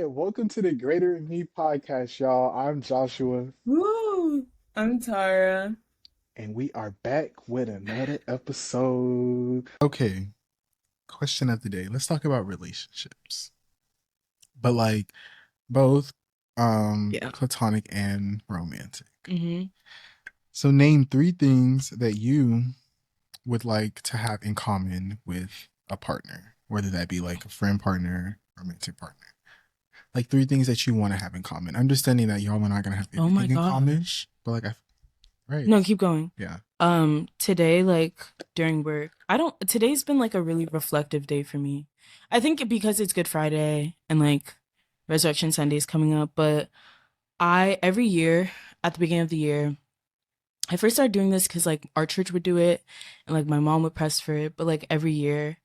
Welcome to the Greater in Me podcast, y'all. I'm Joshua, Woo! I'm Tara. and we are back with another episode. Okay, question of the day. Let's talk about relationships, but like both Yeah. platonic and romantic. hmm So name three things that you would like to have in common with a partner, whether that be like a friend partner, romantic partner. Like three things that you want to have in common. Understanding that y'all are not gonna have Oh my everything in common, gosh. but like I right. No, keep going. Yeah. Today, like during work, today's been like a really reflective day for me. I think because it's Good Friday and like Resurrection Sunday is coming up, but every year at the beginning of the year, I first started doing this because like our church would do it and like my mom would press for it, but like every year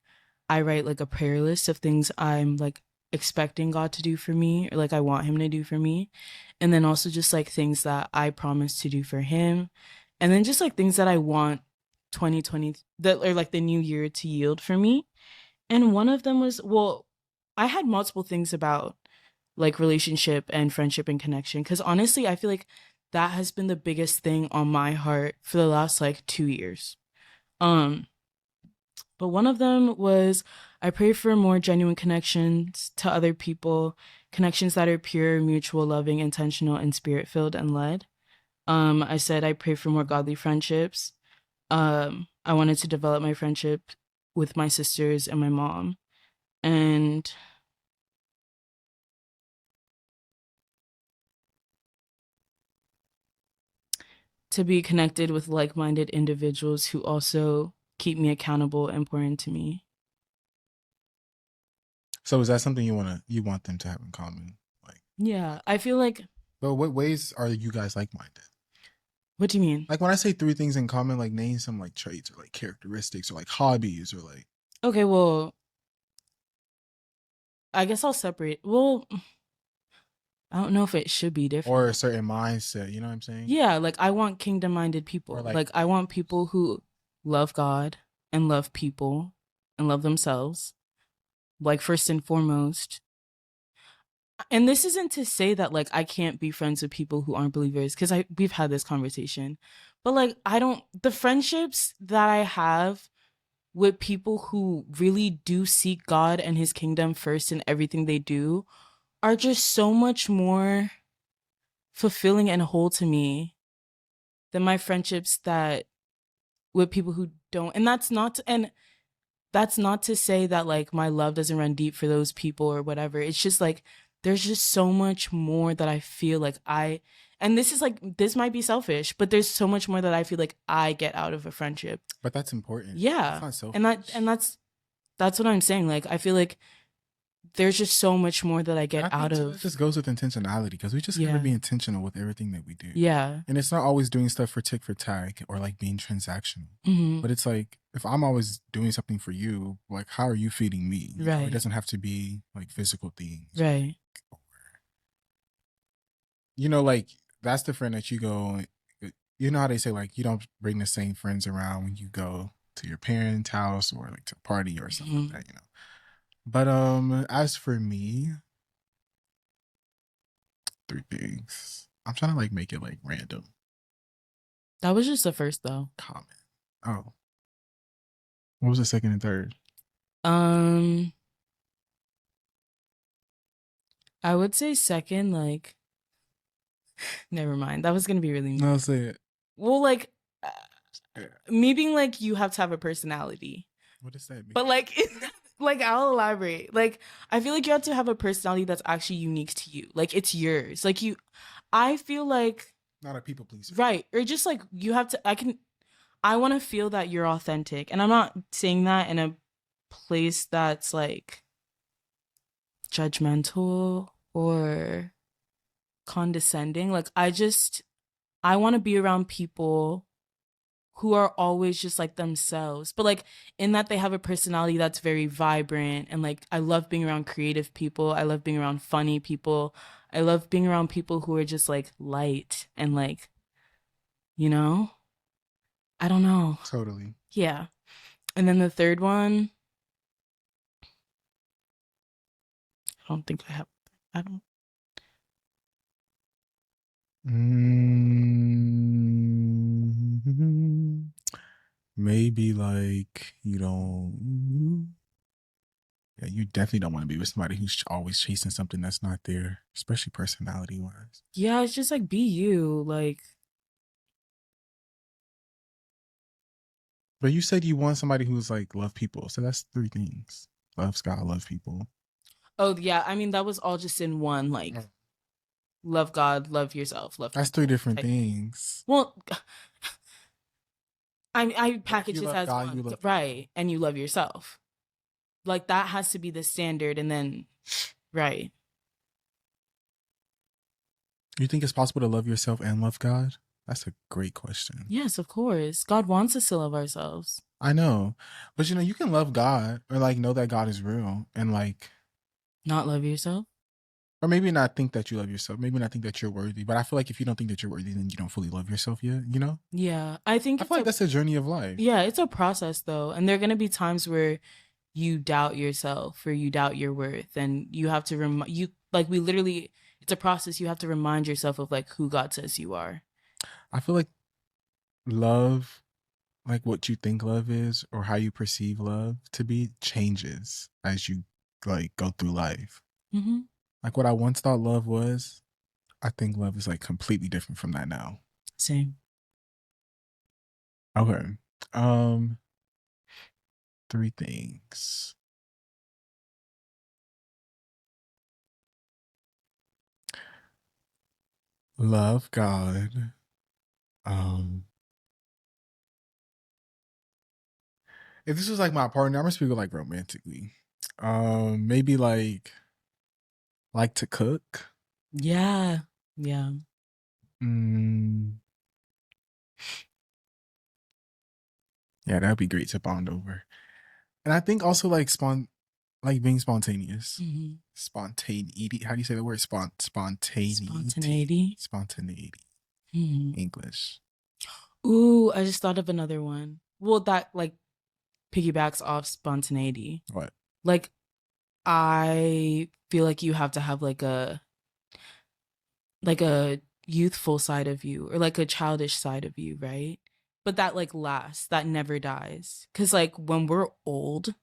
I write like a prayer list of things I'm like expecting God to do for me or like I want him to do for me. And then also just like things that I promise to do for him. And then just like things that I want 2020 that are like the new year to yield for me. And one of them was, well, I had multiple things about like relationship and friendship and connection because honestly, I feel like that has been the biggest thing on my heart for the last like 2 years. Um but one of them was I pray for more genuine connections to other people, connections that are pure, mutual, loving, intentional, and spirit filled and led. I said I pray for more godly friendships. I wanted to develop my friendship with my sisters and my mom, and to be connected with like minded individuals who also keep me accountable and pour into me. So is that something you want them to have in common? Like, Yeah, I feel like, but what ways are you guys like minded? what do you mean? Like when I say three things in common, like name some like traits or like characteristics or like hobbies or like Okay, well, I guess I'll separate. Well, I don't know if it should be or different. a certain mindset. You know what I'm saying? Yeah, like I want kingdom minded Or people. like Like I want people who love God and love people and love themselves, like first and foremost. And this isn't to say that like I can't be friends with people who aren't believers because I we've had this conversation. But like I don't the friendships that I have with people who really do seek God and his kingdom first in everything they do are just so much more fulfilling and whole to me than my friendships that with people who don't. And that's not to say that like my love doesn't run deep for those people or whatever. It's just like there's just so much more that I feel like and this is like this might be selfish, but there's so much more that I feel like I get out of a friendship. but that's important. That's Yeah. not And that selfish. and that's what I'm saying. Like I feel like there's just so much more that I And get I out think too, it of. just goes with intentionality because we just gotta Yeah. be intentional with everything that we do. Yeah. And it's not always doing stuff for tick for tag or like being transactional. Mhm. But it's like if I'm always doing something for you, like how are you feeding me? You know, it Right. doesn't have to be like physical things. Right. You know, like that's the friend that you go. You know how they say like you don't bring the same friends around when you go to your parents' house or like to a party or something like Mhm. that. You know. But as for me, three things. I'm trying to like make it like random, That was just the first though. common. Oh, what was the second and third? Um I would say second, like, never mind. That was gonna be really No, mean. say it. Well, like, uh, Yeah. me being like, you have to have a personality, What does that mean? but like, like, I'll elaborate. Like, I feel like you have to have a personality that's actually unique to you. Like, it's yours. I feel like, Not a people pleaser. right, or just like you have to. I want to feel that you're authentic, and I'm not saying that in a place that's like judgmental or condescending. Like, I want to be around people who are always just like themselves, but like in that they have a personality that's very vibrant. And like, I love being around creative people. I love being around funny people. I love being around people who are just like light and like, you know, I don't know. Totally. Yeah. And then the third one, I don't think I have. I don't. Mm, maybe like you don't. Yeah, you definitely don't want to be with somebody who's always chasing something that's not there, especially personality wise. Yeah, it's just like be you. Like, But you said you want somebody who's like love people, so that's three things: loves God, love people. oh yeah, I mean that was all just in one. Like, Mm. love God, love yourself, love That's three people different type thing. things. Well, I But if package you this love as God, one, you love people. right? And you love yourself. Like that has to be the standard, and then right. You think it's possible to love yourself and love God? That's a great question. Yes, of course. God wants us to love ourselves, I know, but you can love God or like know that God is real and like, not love yourself. or maybe not think that you love yourself. Maybe not think that you're worthy. But I feel like if you don't think that you're worthy, then you don't fully love yourself yet. You know, Yeah, I think I feel it's like a that's a journey of life. yeah, it's a process though, and there are gonna be times where you doubt yourself or you doubt your worth, and you have to you like we literally. It's a process. You have to remind yourself of like who God says you are. I feel like love, like what you think love is or how you perceive love to be, changes as you like go through life. Mm-hmm. Like what I once thought love was, I think love is like completely different from that now. Same. Okay. Um, three things. Love God. Um, if this was like my partner, I'm gonna speak like romantically. Maybe like to cook. Yeah. Yeah. Mm, yeah, that'd be great to bond over. And I think also like being spontaneous. Mm-hmm. Spontaneity. How do you say the word? Spontaneity. Spontaneity. Spontaneity. Mm-hmm. English. Ooh, I just thought of another one. Well, that like piggybacks off spontaneity. What? Like, I feel like you have to have like a youthful side of you or like a childish side of you, right? But that like lasts, that never dies. Cause like when we're old,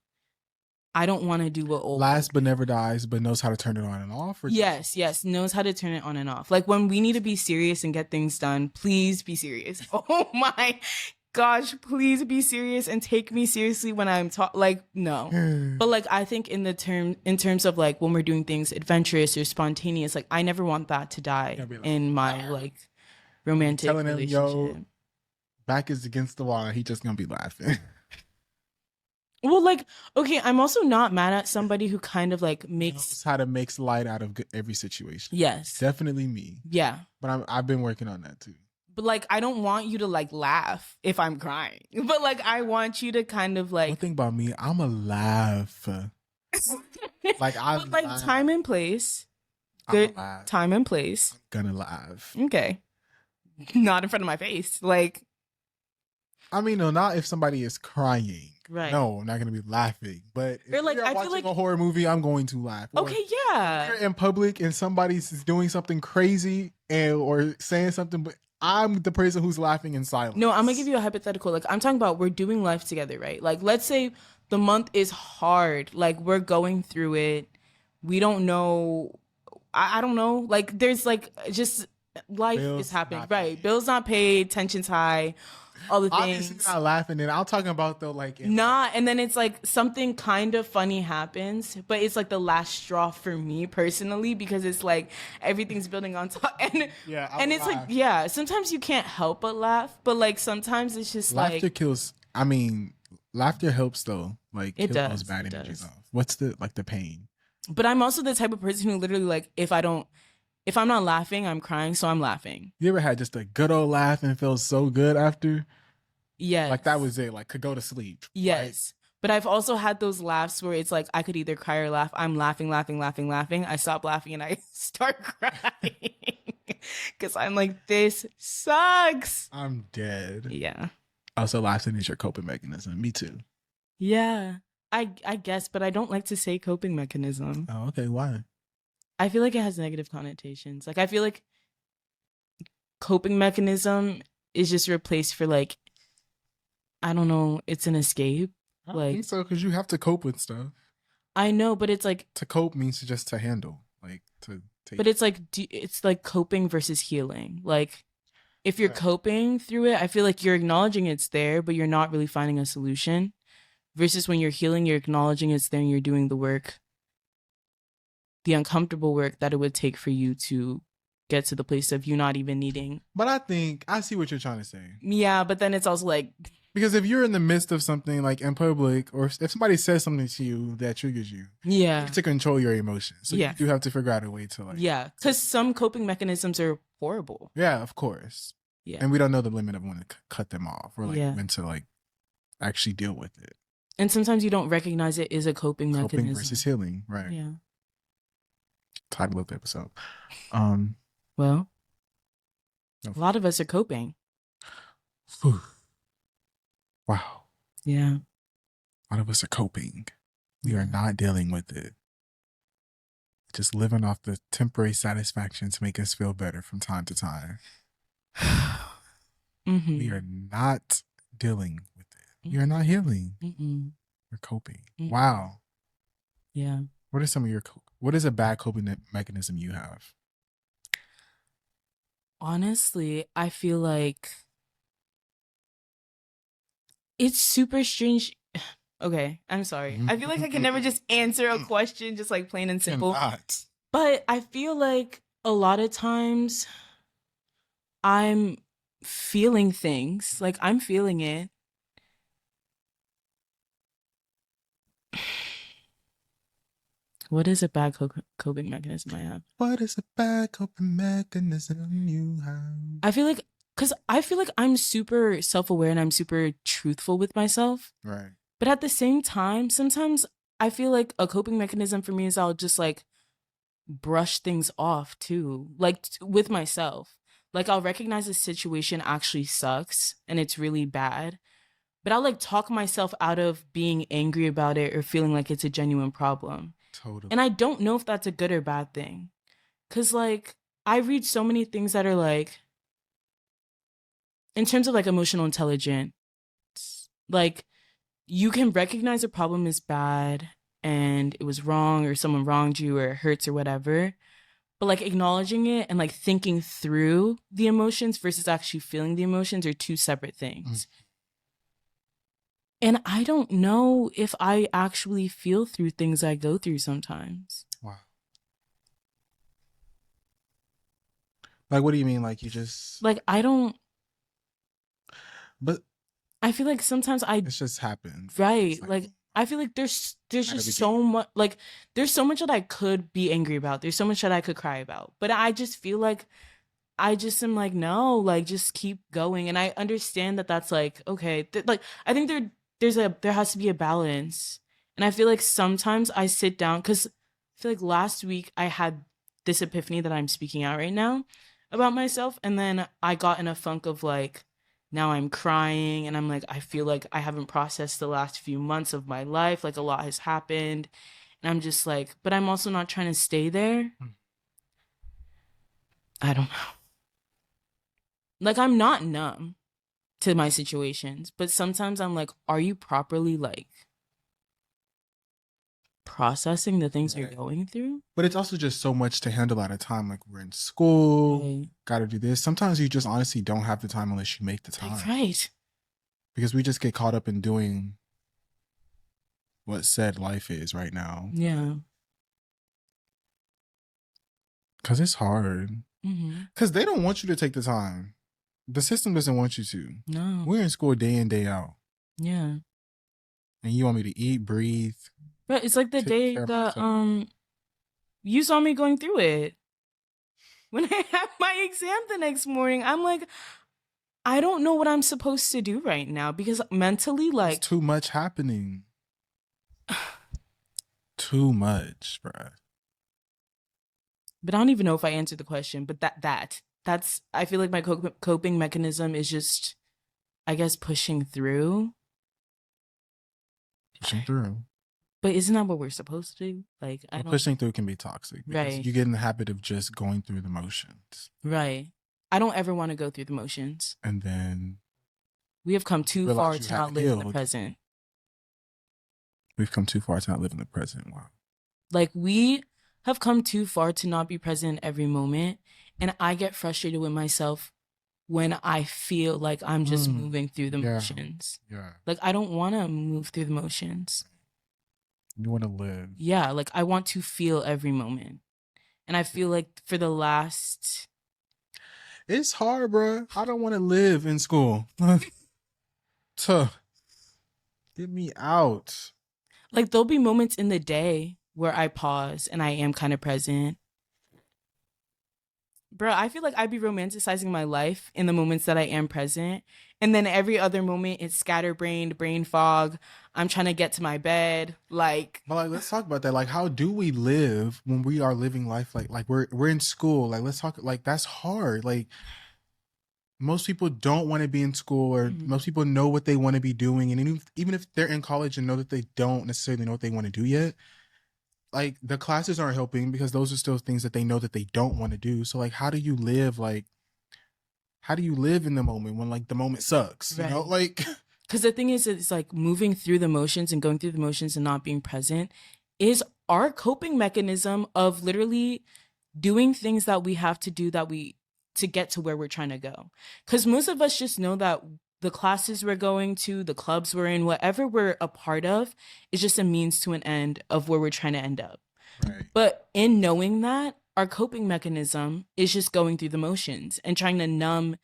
I don't want to do what old people Last but do. never dies, but knows how to turn it on and off. Or just Yes, yes, knows how to turn it on and off. Like when we need to be serious and get things done, please be serious. Oh my gosh, please be serious and take me seriously when I'm like no. But like I think in terms of like when we're doing things adventurous or spontaneous, like I never want that to die gonna be like, in my like you romantic telling him, yo, relationship. back is against the wall, and he just gonna be laughing. Well, like okay, I'm also not mad at somebody who kind of like makes Knows how to make light out of every situation. yes. Definitely me, Yeah. but I've been working on that too. But like I don't want you to like laugh if I'm crying. But like I want you to kind of One like thing about me, I'm a laugh. Like I but like laugh. time and place. I'm a Good laugh. time and place. Gonna laugh. Okay. Not in front of my face. Like I mean, no, not if somebody is crying. right. No, I'm not gonna be laughing. But if Or like we are I feel watching like a horror movie, I'm going to laugh. Or okay, if yeah. you're in public and somebody's doing something crazy and or saying something, but I'm the person who's laughing in silence. No, I'm gonna give you a hypothetical. Like I'm talking about we're doing life together, right? Like let's say the month is hard. Like we're going through it. We don't know. I don't know. Like there's like just life is Bills happening, not right? paid. Bills not paid, tensions high, all the Obviously, things. you're not laughing. And I'm talking about though, like in Nah, and then it's like something kind of funny happens, but it's like the last straw for me personally because it's like everything's building on top, and yeah, I and will it's like laugh. yeah, sometimes you can't help but laugh, but like sometimes it's just Laughter like kills. I mean, laughter helps though. Like it kill those does, bad it energies does. off. What's the pain? But I'm also the type of person who literally like if I'm not laughing, I'm crying, so I'm laughing. You ever had just a good old laugh and felt so good after? Yes. Like that was it. Like could go to sleep. Yes. But I've also had those laughs where it's like I could either cry or laugh. I'm laughing, laughing, laughing, laughing. I stop laughing and I start crying because I'm like, this sucks. I'm dead. Yeah. Also, laughing is your coping mechanism. Me too. Yeah. I guess, but I don't like to say coping mechanism. Oh, okay. Why? I feel like it has negative connotations. Like I feel like coping mechanism is just replaced for like, I don't know, it's an escape. I don't Like think so because you have to cope with stuff. I know, but it's like, To cope means just to handle, like to take. but it's like it's like coping versus healing. Like if you're Right. coping through it, I feel like you're acknowledging it's there, but you're not really finding a solution. Versus when you're healing, you're acknowledging it's there and you're doing the work, the uncomfortable work that it would take for you to get to the place of you not even needing. But I think I see what you're trying to say. Yeah, but then it's also like, Because if you're in the midst of something like in public, or if somebody says something to you that triggers you, you yeah, have to control your emotions. So yeah, you do have to figure out a way to like. yeah, because some coping mechanisms are horrible. Yeah, of course. Yeah, And we don't know the limit of when to cut them off or like yeah, when to like actually deal with it. and sometimes you don't recognize it is a coping Coping mechanism. versus healing, right? Yeah. Title of the episode. Well, No. a lot of us are coping. Whew. Wow. Yeah. A lot of us are coping. We are Yeah. not dealing with it. Just living off the temporary satisfaction to make us feel better from time to time. Mm-hmm. We are not dealing with it. You're not healing. Mm-mm. You're coping. Mm-mm. Wow. Yeah. What are some of your? What is a bad coping mechanism you have? Honestly, I feel like it's super strange. Okay, I'm sorry. I feel like I can never just answer a question just like plain and simple. Cannot. But I feel like a lot of times I'm feeling things. Like I'm feeling it. What is a bad coping mechanism I have? What is a bad coping mechanism you have? I feel like, because I feel like I'm super self aware and I'm super truthful with myself. Right. But at the same time, sometimes I feel like a coping mechanism for me is I'll just like brush things off too, like with myself. Like I'll recognize the situation actually sucks and it's really bad, but I'll like talk myself out of being angry about it or feeling like it's a genuine problem. Totally. And I don't know if that's a good or bad thing. Cause like I read so many things that are like, in terms of like emotional intelligence, like you can recognize a problem is bad and it was wrong or someone wronged you or it hurts or whatever. But like acknowledging it and like thinking through the emotions versus actually feeling the emotions are two separate things. And I don't know if I actually feel through things I go through sometimes. Wow. Like, what do you mean? Like, you just. Like, I don't. But. I feel like sometimes It just happens. Right. Like I feel like there's just so much, like there's so much that I could be angry about. There's so much that I could cry about. But I just feel like I just am like, no, like just keep going. And I understand that that's like, okay, like I think there has to be a balance. And I feel like sometimes I sit down cuz I feel like last week I had this epiphany that I'm speaking out right now about myself, and then I got in a funk of like, now I'm crying and I'm like, I feel like I haven't processed the last few months of my life. Like a lot has happened. And I'm just like, but I'm also not trying to stay there. I don't know. Like I'm not numb to my situations, but sometimes I'm like, are you properly like processing the things you're going through? But it's also just so much to handle at a time. Like we're in school, Right. got to do this. Sometimes you just honestly don't have the time unless you make the time. Like, right. Because we just get caught up in doing what said life is right now. Yeah. Because it's hard. Because they don't want you to take the time. The system doesn't want you to. No. We're in school day in, day out. Yeah. And you want me to eat, breathe. But it's like the day that you saw me going through it. When I have my exam the next morning, I'm like, I don't know what I'm supposed to do right now because mentally, like, it's too much happening. Too much, bruh. But I don't even know if I answered the question. But that's I feel like my coping mechanism is just, I guess, pushing through. Pushing through. But isn't that what we're supposed to do? Like, I But don't. pushing through can be toxic because Right. you get in the habit of just going through the motions. Right. I don't ever want to go through the motions. And then We have come you too far realize you to not haven't live in the healed. present. We've come too far to not live in the present. Wow. Like, we have come too far to not be present every moment. And I get frustrated with myself when I feel like I'm just moving through the Yeah. motions. Yeah. Like, I don't want to move through the motions. You want to live. Yeah. Like, I want to feel every moment. And I feel like for the last. It's hard, bro. I don't want to live in school. Tuh. Get me out. Like, there'll be moments in the day where I pause and I am kind of present. Bro, I feel like I'd be romanticizing my life in the moments that I am present. And then every other moment, it's scatterbrained, brain fog. I'm trying to get to my bed. Like, But like, let's talk about that. Like, how do we live when we are living life like we're in school? Like, let's talk. Like, that's hard. Like, most people don't want to be in school, or most people know what they want to be doing, and even if they're in college and know that they don't necessarily know what they want to do yet, like the classes aren't helping because those are still things that they know that they don't want to do. So like, how do you live? Like, how do you live in the moment when like the moment sucks? You know, right. like. Because the thing is, it's like moving through the motions and going through the motions and not being present is our coping mechanism of literally doing things that we have to do to get to where we're trying to go. Because most of us just know that the classes we're going to, the clubs we're in, whatever we're a part of, is just a means to an end of where we're trying to end up. Right. But in knowing that, our coping mechanism is just going through the motions and trying to numb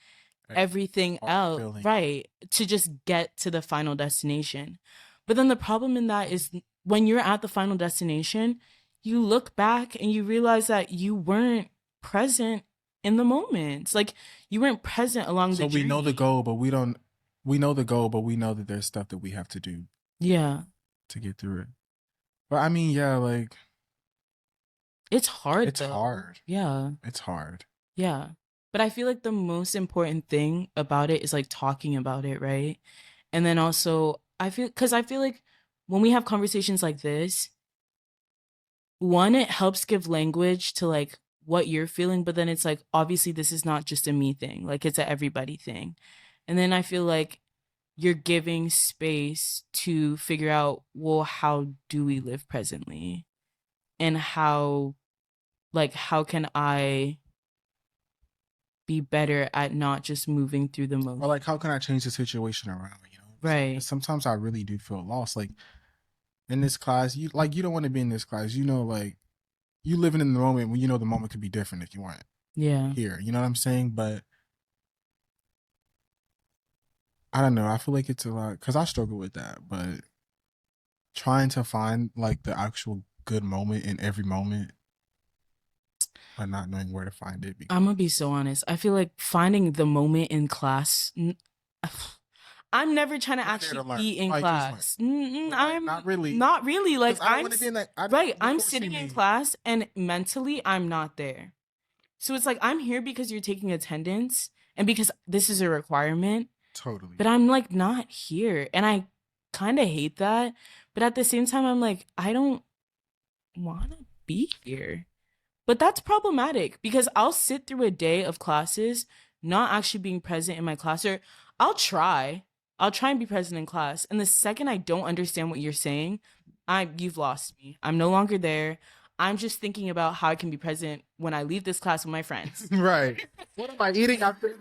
everything else, right, to just get to the final destination. But then the problem in that is when you're at the final destination, you look back and you realize that you weren't present in the moments. Like, you weren't present along the journey. So we know the goal, but we don't. We know the goal, but we know that there's stuff that we have to do. Yeah. To get through it. But I mean, yeah, like. It's hard. It's hard. Yeah. It's hard. Yeah. But I feel like the most important thing about it is like talking about it, right? And then also, I feel like when we have conversations like this, one, it helps give language to like what you're feeling, but then it's like, obviously, this is not just a me thing, like it's a everybody thing. And then I feel like you're giving space to figure out, well, how do we live presently? And how can I be better at not just moving through the motion? Or like, how can I change the situation around? You know, right? Sometimes I really do feel lost. Like in this class, you don't want to be in this class. You know, like you living in the moment when you know the moment could be different if you weren't here. You know what I'm saying? But I don't know. I feel like it's a lot because I struggle with that. But trying to find like the actual good moment in every moment, but not knowing where to find it. I'm gonna be so honest. I feel like finding the moment in class. I'm never trying to actually be in class. I'm not really. Not really. Like I'm I'm sitting in class and mentally I'm not there. So it's like I'm here because you're taking attendance and because this is a requirement. Totally. But I'm like not here, and I kind of hate that. But at the same time, I'm like I don't want to be here. But that's problematic because I'll sit through a day of classes not actually being present in my class, or I'll try. I'll try and be present in class. And the second I don't understand what you're saying, you've lost me. I'm no longer there. I'm just thinking about how I can be present when I leave this class with my friends. Right. What am I eating after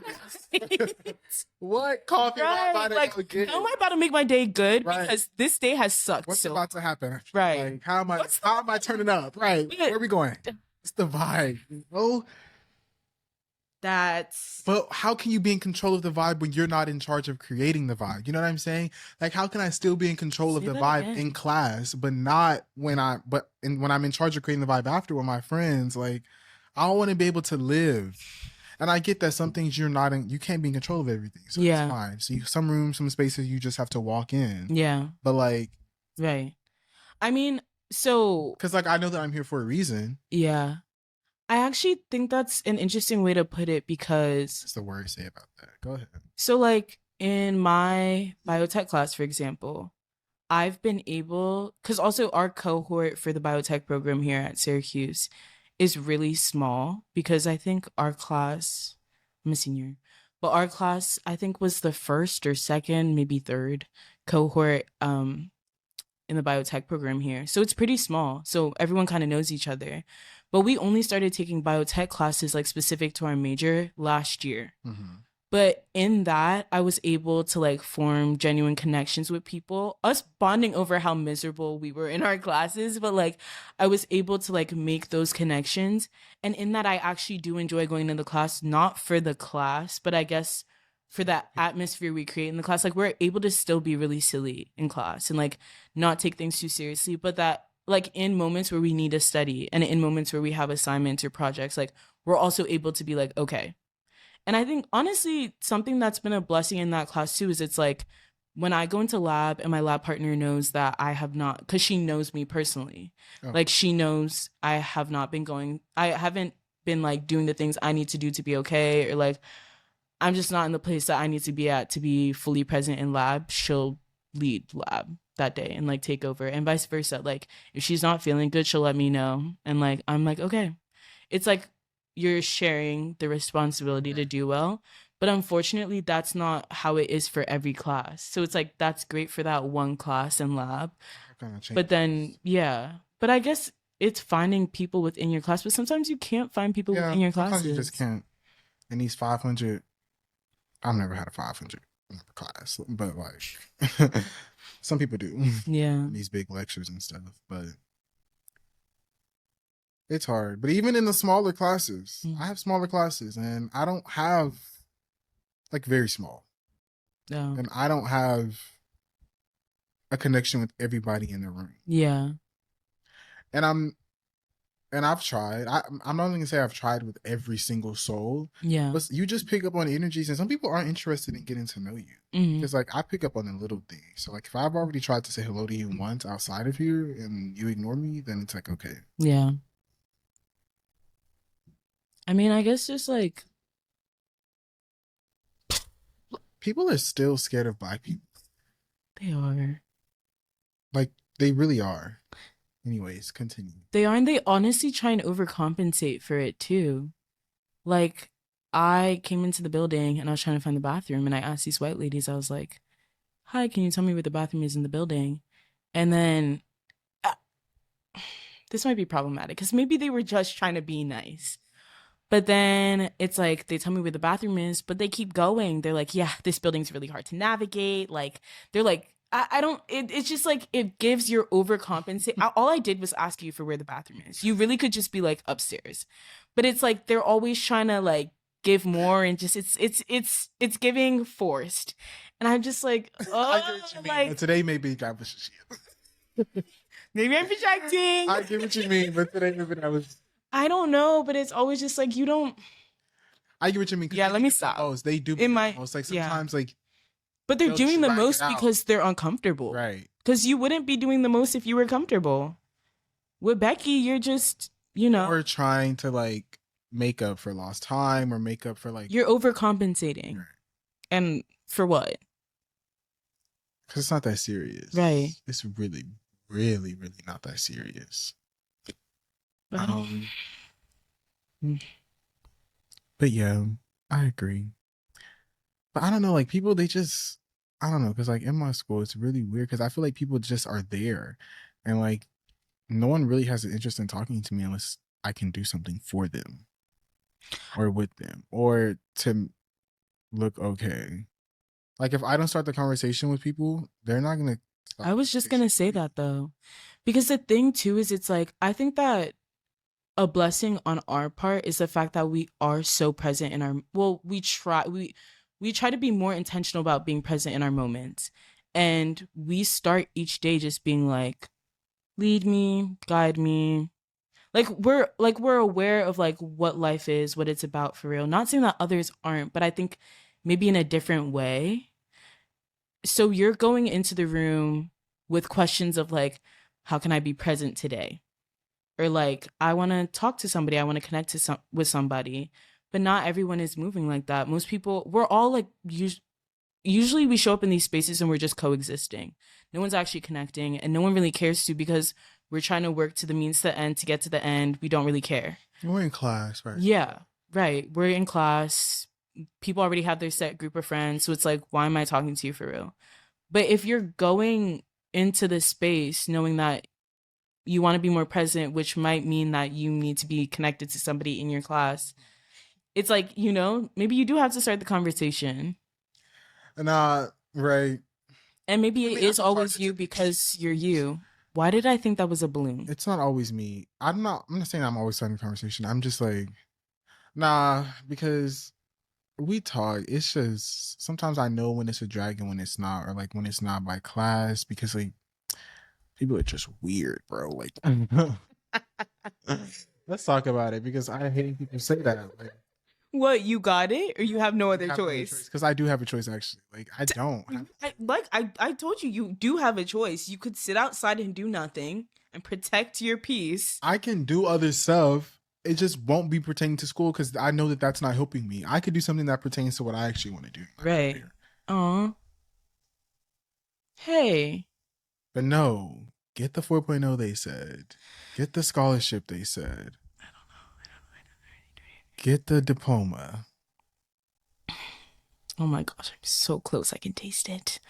this? What coffee am I about to get? How am I about to make my day good? Right. Because this day has sucked. What's about to happen? Right. Like, how am I turning up? Right. Where are we going? It's the vibe. You know? But how can you be in control of the vibe when you're not in charge of creating the vibe? You know what I'm saying? Like, how can I still be in control of the vibe in class, but not when I'm in charge of creating the vibe after with my friends? Like, I want to be able to live. And I get that some things you can't be in control of everything. So it's fine. So some rooms, some spaces you just have to walk in. Yeah. But like. Right. I mean, so. Because like, I know that I'm here for a reason. Yeah. I actually think that's an interesting way to put it because... What's the word you say about that? Go ahead. So like in my biotech class, for example, I've been able, because also our cohort for the biotech program here at Syracuse is really small because I think our class, I'm a senior, but our class I think was the first or second, maybe third cohort in the biotech program here. So it's pretty small. So everyone kind of knows each other. But we only started taking biotech classes like specific to our major last year. Mm-hmm. But in that, I was able to like form genuine connections with people, us bonding over how miserable we were in our classes. But like, I was able to like make those connections. And in that, I actually do enjoy going to the class, not for the class, but I guess for that atmosphere we create in the class. Like, we're able to still be really silly in class and like not take things too seriously, but that like in moments where we need to study and in moments where we have assignments or projects, like, we're also able to be like, okay, and I think honestly, something that's been a blessing in that class too is it's like when I go into lab and my lab partner knows that I have not, because she knows me personally, Oh, like she knows I have not been going, I haven't been like doing the things I need to do to be okay, or like I'm just not in the place that I need to be at to be fully present in lab. She'll lead lab that day and like take over, and vice versa. Like if she's not feeling good, she'll let me know, and like I'm like okay, it's like you're sharing the responsibility to do well. But unfortunately, that's not how it is for every class. So it's like that's great for that one class and lab. kind of But then, changes. yeah. But I guess it's finding people within your class. But sometimes you can't find people Yeah, within your sometimes you just classes. can't. In these 500, I've never had a 500 class, but like some people do Yeah. in these big lectures and stuff. But it's hard. But even in the smaller classes, Mm. I have smaller classes, and I don't have like very small, No. and I don't have a connection with everybody in the room. Yeah. And I've tried. I'm not gonna say I've tried with every single soul, Yeah. but you just pick up on energies, and some people aren't interested in getting to know you. Mm. Because like I pick up on the little things. So like if I've already tried to say hello to you once outside of here and you ignore me, then it's like okay. Yeah. I mean, I guess just like People are still scared of black people. they are. Like they really are. Anyways, continue. They are, and they honestly try and overcompensate for it too. Like, I came into the building and I was trying to find the bathroom, and I asked these white ladies, I was like, hi, can you tell me where the bathroom is in the building? And then uh, this might be problematic because maybe they were just trying to be nice. But then it's like they tell me where the bathroom is, but they keep going. They're like, yeah, this building's really hard to navigate. Like, they're like, I don't, it's just like, it gives your overcompensate. All I did was ask you for where the bathroom is. You really could just be like upstairs. But it's like they're always trying to like give more and just, it's giving forced. And I'm just like, I oh, get what you mean. like, But today maybe that was shit. maybe I'm projecting. I get what you mean, but today maybe that was. I don't know, but it's always just like, you don't, I get what you mean. 'Cause yeah, they let be me doing the stop. most. They do be It doing might, the most. Like yeah. sometimes like But they're they'll doing the drag it most out. because they're uncomfortable. Right. Because you wouldn't be doing the most if you were comfortable. With Becky, you're just, you know, Or trying to like make up for lost time or make up for like you're overcompensating. right. And for what? Because it's not that serious. Right. It's really, really, really not that serious. But, Mm. But yeah, I agree. But I don't know, like people, they just, I don't know, because like in my school, it's really weird because I feel like people just are there, and like no one really has an interest in talking to me unless I can do something for them or with them or to look okay. Like if I don't start the conversation with people, they're not gonna start I the was just going to conversation say with me. that though. Because the thing too is it's like, I think that a blessing on our part is the fact that we are so present in our, well, we try to be more intentional about being present in our moments. And we start each day just being like, lead me, guide me. Like we're aware of like what life is, what it's about for real. Not saying that others aren't, but I think maybe in a different way. So you're going into the room with questions of like, how can I be present today? Or like, I want to talk to somebody, I want to connect with somebody. But not everyone is moving like that. Most people, we're all like usually we show up in these spaces and we're just coexisting. No one's actually connecting, and no one really cares to, because we're trying to work to the means to the end to get to the end. We don't really care. We're in class, right? Yeah, right. We're in class. People already have their set group of friends, so it's like, why am I talking to you for real? But if you're going into this space knowing that you want to be more present, which might mean that you need to be connected to somebody in your class, it's like, maybe you do have to start the conversation. Right. And maybe I it mean, is always you because you're you. Why did I think that was a balloon? it's not always me. I'm not saying I'm always starting the conversation. I'm just like, nah, because we talk. It's just sometimes I know when it's a drag and when it's not, or like when it's not by class, because like people are just weird, bro. Like, let's talk about it because I hate people say that. Like, What, you got it, or you have no other choice? because I do have a choice actually. Like, I don't. I told you, you do have a choice. You could sit outside and do nothing and protect your peace. I can do other stuff. It just won't be pertaining to school because I know that that's not helping me. I could do something that pertains to what I actually want to do. Right. Aw. Hey. But no, get the 4.0, they said. Get the scholarship, they said. Get the diploma. Oh my gosh, I'm so close. I can taste it.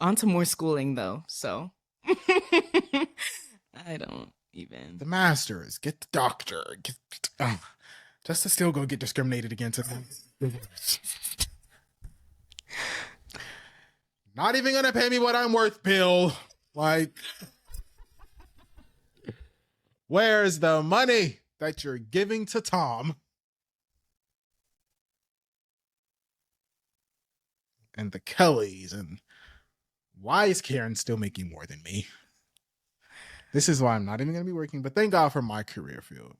On to more schooling though, so I don't even. The masters. Get the doctor. Just to still go get discriminated against. Not even gonna pay me what I'm worth, Bill. Like, where's the money that you're giving to Tom? And the Kellys, and why is Karen still making more than me? This is why I'm not even gonna be working, but thank God for my career field.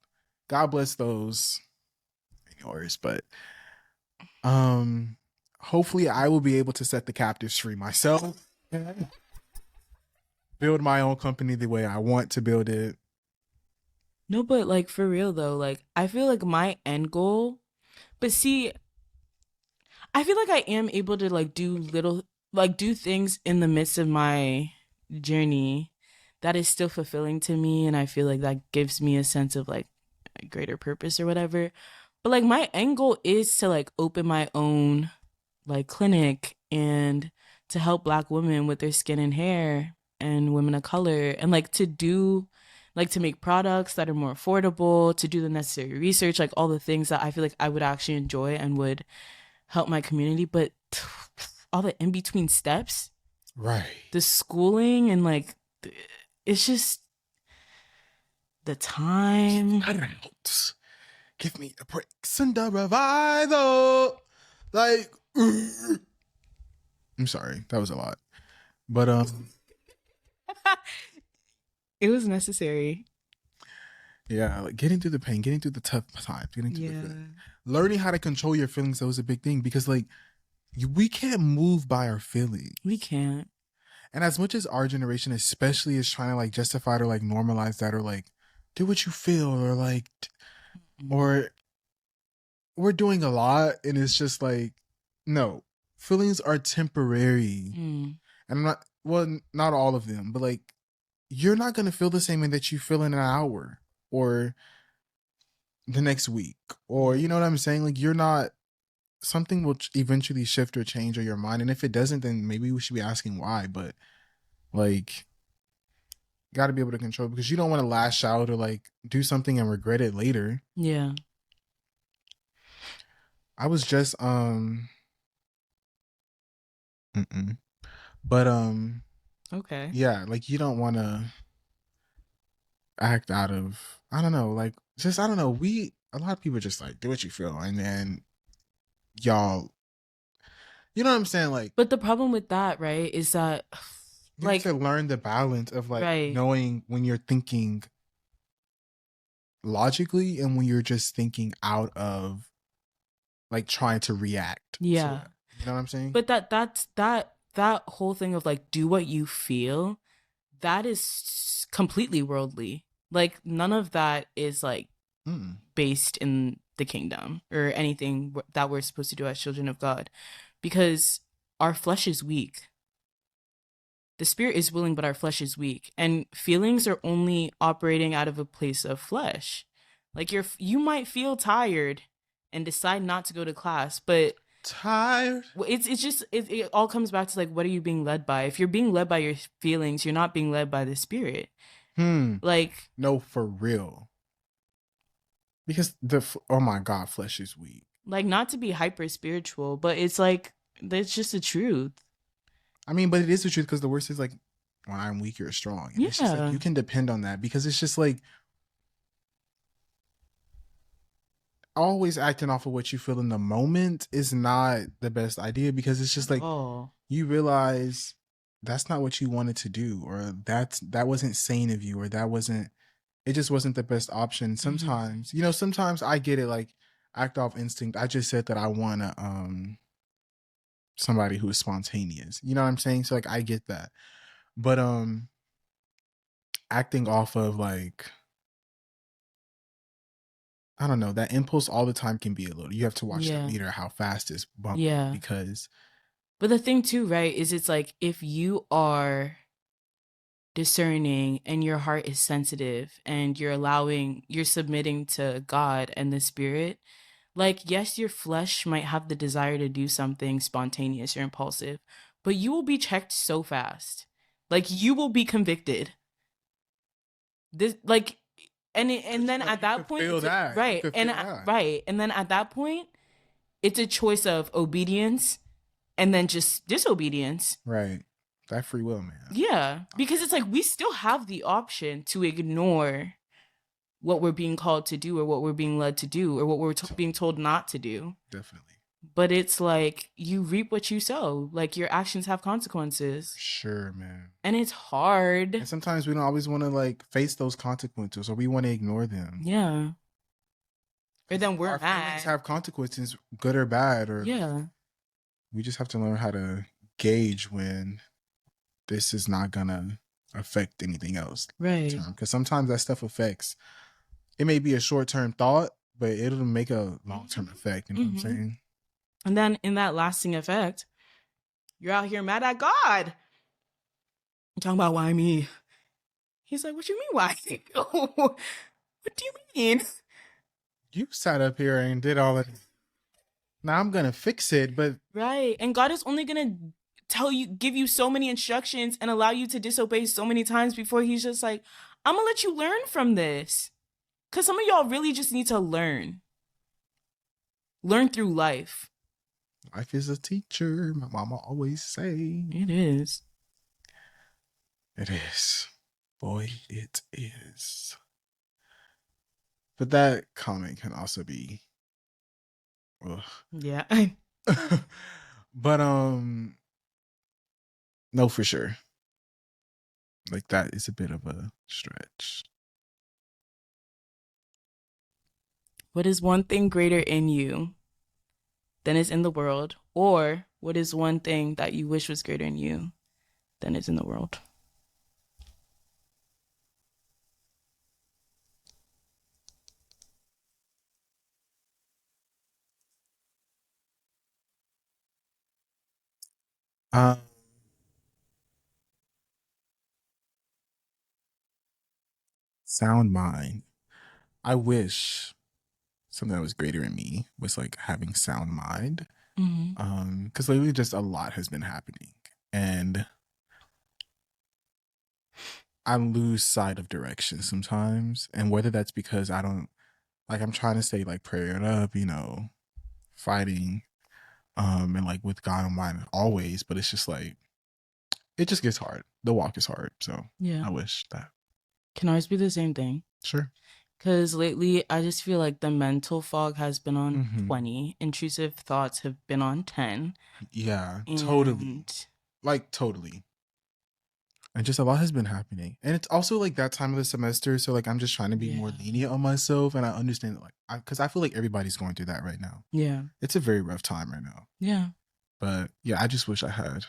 God bless those in yours, but hopefully I will be able to set the captives free myself. Build my own company the way I want to build it. No, but like for real though, like I feel like my end goal, but see, I feel like I am able to do things in the midst of my journey that is still fulfilling to me, and I feel like that gives me a sense of like a greater purpose or whatever. But like my end goal is to like open my own like clinic and to help Black women with their skin and hair and women of color, and like to make products that are more affordable, to do the necessary research, like all the things that I feel like I would actually enjoy and would help my community. But all the in between steps, Right. the schooling, and like it's just the time. Cut it out. Give me a break. Cinder revival. Like, I'm sorry, that was a lot. But It was necessary. yeah, like getting through the pain, getting through the tough times, getting through the Yeah. feeling. Learning how to control your feelings, that was a big thing because like we can't move by our feelings. We can't. And as much as our generation especially is trying to like justify it or like normalize that or like do what you feel or like or we're doing a lot and it's just like no, feelings are temporary. Mm. And I'm not, well, not all of them, but like you're not going to feel the same way that you feel in an hour or the next week, or you know what I'm saying? Like you're not, something will eventually shift or change or your mind. And if it doesn't, then maybe we should be asking why. But like, got to be able to control because you don't want to lash out or like do something and regret it later. Yeah. I was just, but Okay. yeah, like you don't want to act out of, I don't know, like just, I don't know. A lot of people just like do what you feel. And then y'all, you know what I'm saying? Like, But the problem with that, right, is that you like have to learn the balance of like right. knowing when you're thinking logically and when you're just thinking out of like trying to react. Yeah. You know what I'm saying? But that whole thing of like do what you feel, that is completely worldly. Like none of that is like based in the kingdom or anything that we're supposed to do as children of God. because our flesh is weak. The spirit is willing, but our flesh is weak. And feelings are only operating out of a place of flesh. Like you might feel tired and decide not to go to class, but Tired. it's just it all comes back to like, what are you being led by? If you're being led by your feelings, you're not being led by the spirit. Like, No, for real. Because oh my God, flesh is weak. like, not to be hyper spiritual, but it's like that's just the truth. I mean, but it is the truth, because the worst is like, when I'm weak, you're strong. And it's just like, Yeah. you can depend on that, because it's just like, always acting off of what you feel in the moment is not the best idea, because it's just like, Oh. you realize that's not what you wanted to do, or that wasn't sane of you, or it just wasn't the best option. Sometimes, sometimes I get it, like, act off instinct. I just said that I want to somebody who is spontaneous. You know what I'm saying? So like, I get that. But acting off of like, I don't know, that impulse all the time can be a little. You have to watch the meter, how fast it's bumping, Yeah. because. But the thing too, right, is it's like, if you are discerning and your heart is sensitive and you're submitting to God and the spirit, like, yes, your flesh might have the desire to do something spontaneous or impulsive, but you will be checked so fast. Like, you will be convicted. This, like, and then at that point, right, and right, and then at that point, it's a choice of obedience and then just disobedience. Right. That free will, man. Yeah, because it's like, we still have the option to ignore what we're being called to do, or what we're being led to do, or what we're being told not to do. Definitely. But it's like, you reap what you sow. Like, your actions have consequences. Sure, man. And it's hard. And sometimes we don't always want to like face those consequences, or we want to ignore them. Yeah. Or then we're our mad. Feelings have consequences, good or bad, or yeah. We just have to learn how to gauge when this is not gonna affect anything else. Right. Because sometimes that stuff affects. It may be a short-term thought, but it'll make a long-term effect. You know what I'm saying? And then in that lasting effect, you're out here mad at God. You're talking about, why me? He's like, what you mean, why? What do you mean? You sat up here and did all that. Now I'm gonna fix it, but right. And God is only gonna give you so many instructions and allow you to disobey so many times before he's just like, I'm gonna let you learn from this. Because some of y'all really just need to learn through life. Life is a teacher, my mama always say. It is. It is. Boy, it is. But that comment can also be, ugh. Yeah. But no, for sure. Like, that is a bit of a stretch. What is one thing greater in you than is in the world? Or what is one thing that you wish was greater in you than is in the world? Sound mind. I wish something that was greater in me was like having sound mind. Because lately just a lot has been happening, and I lose sight of direction sometimes. And whether that's because I don't, like, I'm trying to stay like praying up, fighting, and like with God in mind always, but it's just like, it just gets hard. The walk is hard. So yeah, I wish that. Can ours be the same thing? Sure. Because lately, I just feel like the mental fog has been on 20. Intrusive thoughts have been on 10. Yeah, totally. Like, totally. And just a lot has been happening. And it's also like that time of the semester. So like, I'm just trying to be more lenient on myself. And I understand that, like, because I feel like everybody's going through that right now. Yeah. It's a very rough time right now. Yeah. But yeah, I just wish I had,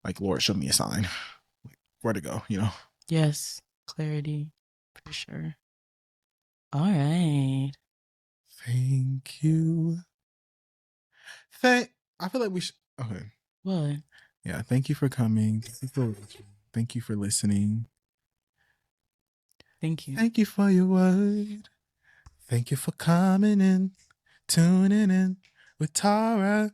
like, Lord, show me a sign. Where to go, Yes. Clarity. For sure. All right. Thank you. I feel like we should. Okay. What? Yeah. Thank you for coming. Thank you for listening. Thank you. Thank you for your word. Thank you for coming in, tuning in with Tara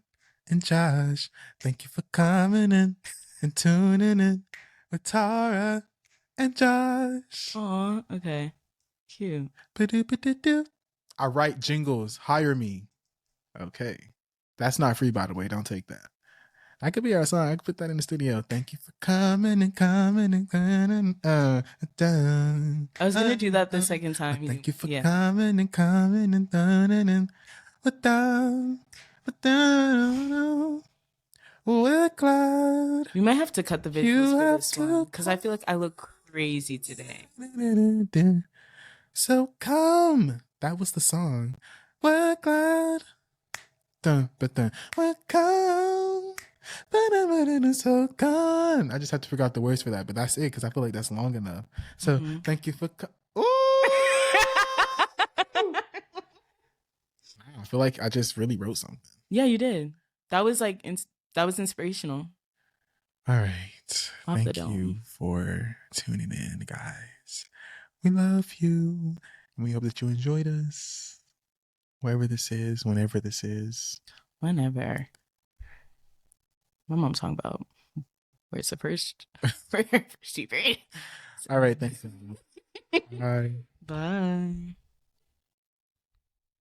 and Josh. Thank you for coming in and tuning in with Tara and Josh. Aw, okay. Cute. Ba-do-ba-do-do. I write jingles. Hire me. Okay. That's not free, by the way. Don't take that. That could be our song. I could put that in the studio. Thank you for coming and coming and coming. Done. I was gonna do that the second time. Thank you for Yeah. coming and coming and done and done. We're glad We might have to cut the visuals you for have this one to because I feel like I look crazy today. come. So come. That was the song. We're glad. Dun, but dun. We're come. So come. I just have to figure out the words for that, but that's it because I feel like that's long enough. So thank you for. Ooh! I feel like I just really wrote something. Yeah, you did. That was like that was inspirational. All right. Off the Thank you dome. for tuning in, guys. We love you. And we hope that you enjoyed us. Wherever this is, whenever this is. Whenever. My mom's talking about where's the first for her first grade. All right. Thanks. Bye. Bye.